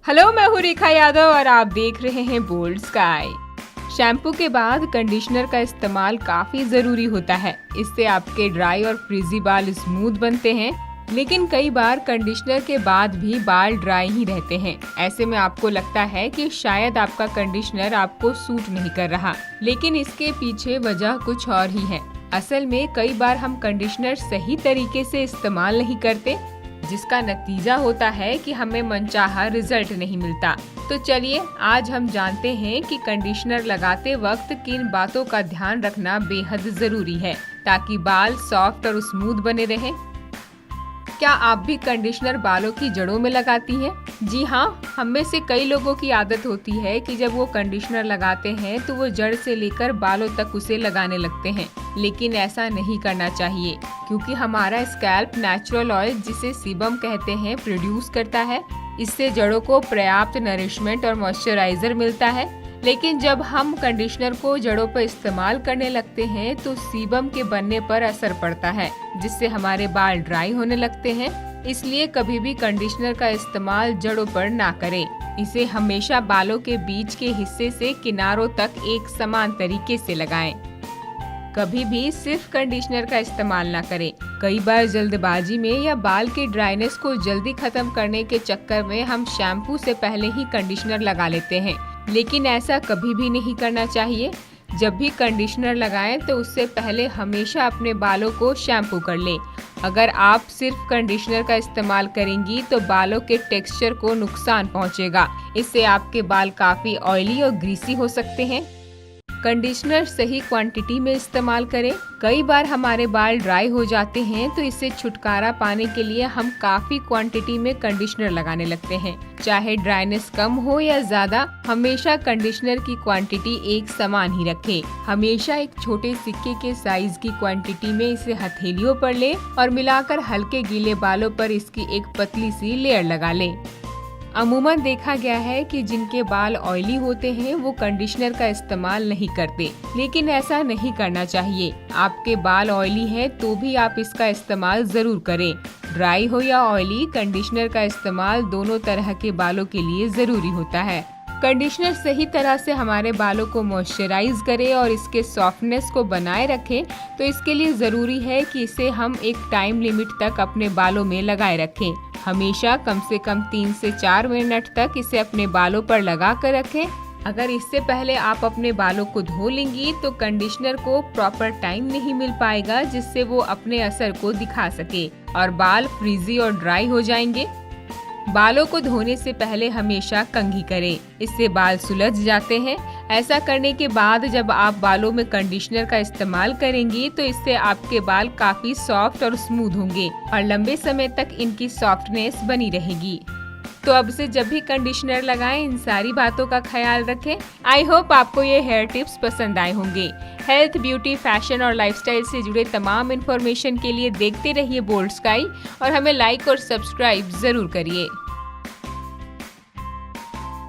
Hello, मैं हूँ रेखा यादव और आप देख रहे हैं बोल्ड स्काई। शैम्पू के बाद कंडीशनर का इस्तेमाल काफी जरूरी होता है। इससे आपके ड्राई और फ्रिजी बाल स्मूथ बनते हैं, लेकिन कई बार कंडीशनर के बाद भी बाल ड्राई ही रहते हैं। ऐसे में आपको लगता है कि शायद आपका कंडीशनर आपको सूट नहीं कर रहा, लेकिन इसके पीछे वजह कुछ और ही है। असल में कई बार हम कंडीशनर सही तरीके से इस्तेमाल नहीं करते, जिसका नतीजा होता है कि हमें मनचाहा रिजल्ट नहीं मिलता। तो चलिए आज हम जानते हैं कि कंडीशनर लगाते वक्त किन बातों का ध्यान रखना बेहद जरूरी है, ताकि बाल सॉफ्ट और स्मूथ बने रहें। क्या आप भी कंडीशनर बालों की जड़ों में लगाती हैं? जी हाँ, हम में से कई लोगों की आदत होती है कि जब वो कंडीशनर लगाते हैं तो वो जड़ से लेकर बालों तक उसे लगाने लगते हैं, लेकिन ऐसा नहीं करना चाहिए, क्योंकि हमारा स्कैल्प नेचुरल ऑयल, जिसे सीबम कहते हैं, प्रोड्यूस करता है। इससे जड़ों को पर्याप्त नरिशमेंट और मॉइस्चराइजर मिलता है। लेकिन जब हम कंडीशनर को जड़ों पर इस्तेमाल करने लगते हैं तो सीबम के बनने पर असर पड़ता है, जिससे हमारे बाल ड्राई होने लगते हैं। इसलिए कभी भी कंडीशनर का इस्तेमाल जड़ों पर ना करें। इसे हमेशा बालों के बीच के हिस्से से किनारों तक एक समान तरीके से लगाएं। कभी भी सिर्फ कंडीशनर का इस्तेमाल ना करें। कई बार जल्दबाजी में या बाल के ड्राइनेस को जल्दी खत्म करने के चक्कर में हम शैम्पू से पहले ही कंडीशनर लगा लेते हैं, लेकिन ऐसा कभी भी नहीं करना चाहिए। जब भी कंडीशनर लगाएं तो उससे पहले हमेशा अपने बालों को शैम्पू कर लें। अगर आप सिर्फ कंडीशनर का इस्तेमाल करेंगी तो बालों के टेक्सचर को नुकसान पहुंचेगा। इससे आपके बाल काफी ऑयली और ग्रीसी हो सकते हैं। कंडीशनर सही क्वांटिटी में इस्तेमाल करें। कई बार हमारे बाल ड्राई हो जाते हैं, तो इससे छुटकारा पाने के लिए हम काफी क्वांटिटी में कंडीशनर लगाने लगते हैं। चाहे ड्राइनेस कम हो या ज्यादा, हमेशा कंडीशनर की क्वांटिटी एक समान ही रखें। हमेशा एक छोटे सिक्के के साइज की क्वांटिटी में इसे हथेलियों पर लें और मिलाकर हल्के गीले बालों पर इसकी एक पतली सी लेयर लगा लें। अमूमन देखा गया है कि जिनके बाल ऑयली होते हैं वो कंडीशनर का इस्तेमाल नहीं करते, लेकिन ऐसा नहीं करना चाहिए। आपके बाल ऑयली हैं तो भी आप इसका इस्तेमाल जरूर करें। ड्राई हो या ऑयली, कंडीशनर का इस्तेमाल दोनों तरह के बालों के लिए जरूरी होता है। कंडीशनर सही तरह से हमारे बालों को मॉइस्चराइज करे और इसके सॉफ्टनेस को बनाए रखे, तो इसके लिए जरूरी है कि इसे हम एक टाइम लिमिट तक अपने बालों में लगाए रखें। हमेशा कम से कम 3 से 4 मिनट तक इसे अपने बालों पर लगा कर रखें। अगर इससे पहले आप अपने बालों को धो लेंगी तो कंडीशनर को प्रॉपर टाइम नहीं मिल पाएगा, जिससे वो अपने असर को दिखा सके और बाल फ्रीजी और ड्राई हो जाएंगे। बालों को धोने से पहले हमेशा कंघी करें, इससे बाल सुलझ जाते हैं। ऐसा करने के बाद जब आप बालों में कंडीशनर का इस्तेमाल करेंगी तो इससे आपके बाल काफी सॉफ्ट और स्मूथ होंगे और लंबे समय तक इनकी सॉफ्टनेस बनी रहेगी। तो अब से जब भी कंडीशनर लगाएं, इन सारी बातों का ख्याल रखें। आई होप आपको ये हेयर टिप्स पसंद आए होंगे। हेल्थ, ब्यूटी, फैशन और लाइफस्टाइल से जुड़े तमाम इन्फॉर्मेशन के लिए देखते रहिए बोल्ड स्काई और हमें लाइक और सब्सक्राइब जरूर करिए।